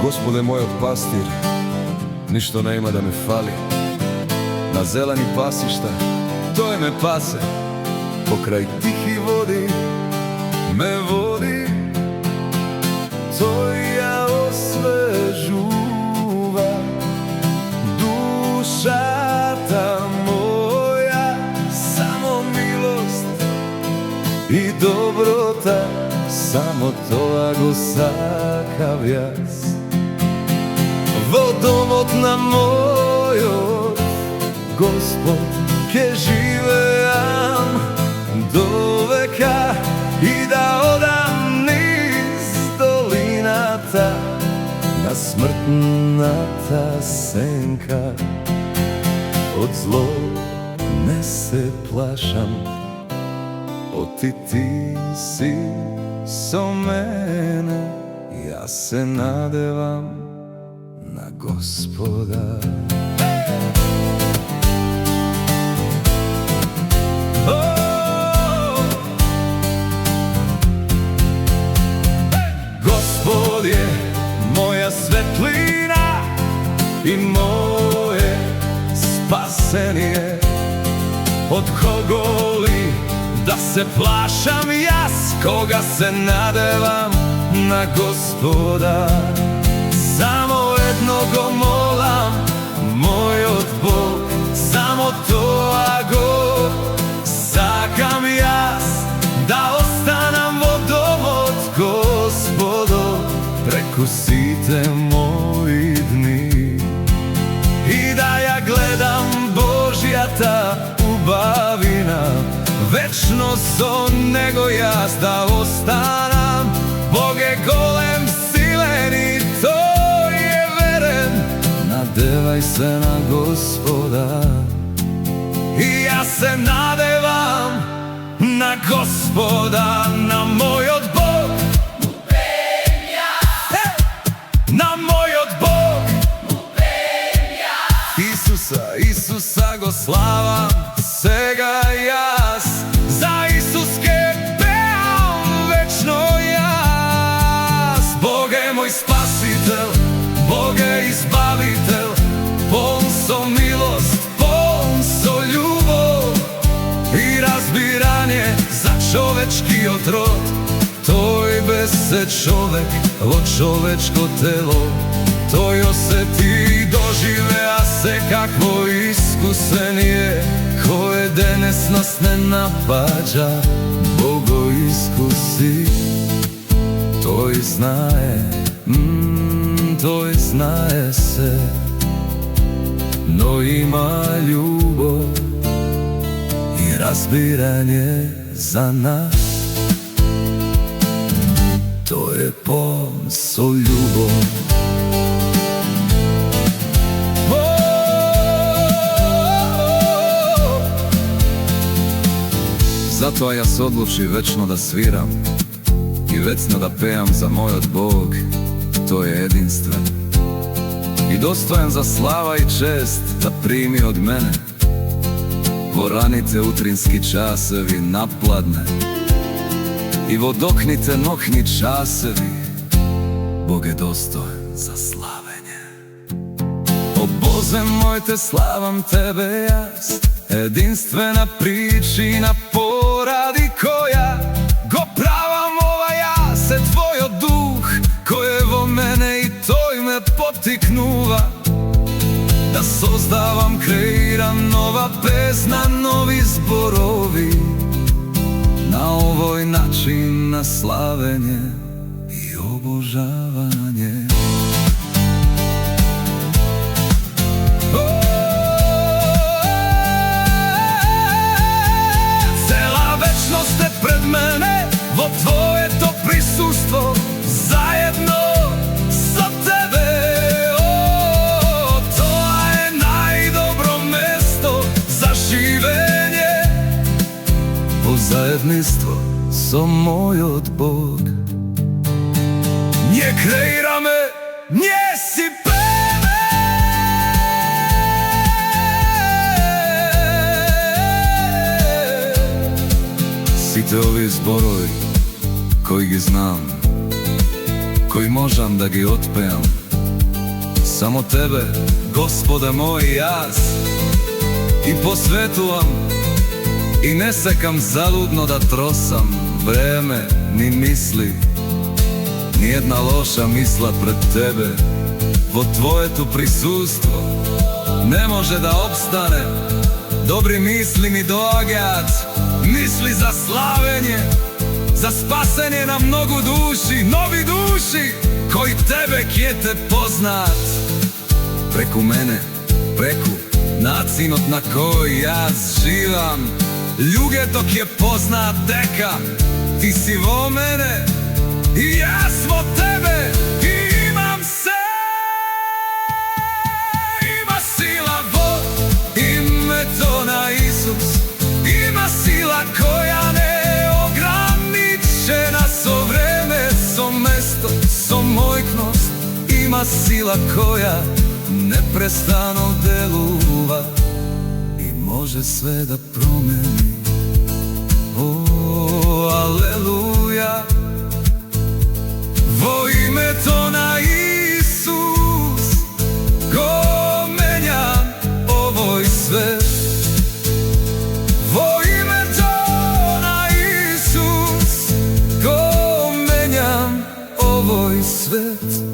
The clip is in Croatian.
Gospode moj od pastir, ništo nema da me fali. Na zeleni pasišta, to je me pase. Pokraj tihih vodi me vodi, to ja osvežuva. Duša ta moja, samo milost i dobrota, samo to go sakav jas. Vodovod na mojoj, Gospod, ke živeam do veka i da odam niz dolinata na smrtnata senka. Od zlo ne se plašam, ti si so mene, ja se nadevam na Gospoda. Gospod je moja svetlina i moje spasenje. Od koga li da se plašam jas, koga se nadevam na Gospoda. Samo jednogo molam, moj od Bog, samo to go sakam jas, da ostanam vodovod, Gospodo, preko site moji dni. I da ja gledam Božja ta ubavina, večno son nego jas da ostanam. Bog je golem silen i to je veren, nadevaj se na Gospoda. I ja se nadevam na Gospoda, na moj od Bog, na moj od Bog, Isusa go slavam, sega jas, za Isuske peam večno jas. Bog je moj spasitelj, Bog je izbavitelj, pon so milost, pon so ljubov i razbiranje za čovečki otrod. Toj bez se čovek vo čovečko telo, toj oseti i doživea se kakvo iskusen je, koje denes nas ne napađa, Bogo iskusi. Toj znaje, toj znaje se, no ima ljubov i razbiranje za nas. To je pon so ljubov. Zato ja se odluči večno da sviram i večno da pejam za moj od Bog, to je jedinstven i dostojan za slava i čest da primi od mene. Poranite utrinski časevi napladne i vodoknite noćni časevi, Bog je dostojan za slavenje. O Bože moj, te slavam tebe jas, jedinstvena pričina poradi koja go pravam ova ja se tvojo duh, koje vo mene i toj me potiknuva, da sozdavam, kreiram nova pesna, novi zborovi, na ovoj način na slavenje i obožavanje. Pred mene, vo tvoje to prisustvo, zajedno sa tebe. To je najdobro mesto za živenje, o zajedništvo so moj od Bog. Nje kreira me, nje si si te ovi zborovi koji gi znam, koji možam da gi otpejam. Samo tebe, Gospode moj, jaz i posvetuvam i ne sekam zaludno da trosam vreme ni misli. Nijedna loša misla pred tebe, vo tvoje tu prisustvo ne može da opstane. Dobri misli mi doagat, misli za slavenje, za spasenje na mnogu duši, novi duši koji tebe kjete poznat. Preku mene, preku nacinot na koji ja živam, ljuge dok je poznat deka, ti si vo mene i ja smo tebe i imam se. Ima sila vo ime to na Isus, ima sila koja ne ograničena, so vreme, so mesto, so mojknost. Ima sila koja neprestano deluva i može sve da promeni. O, aleluja, vo ime to na Isus, ko menja ovoj svet. Vo ime to na Isus, ko menja ovoj svet.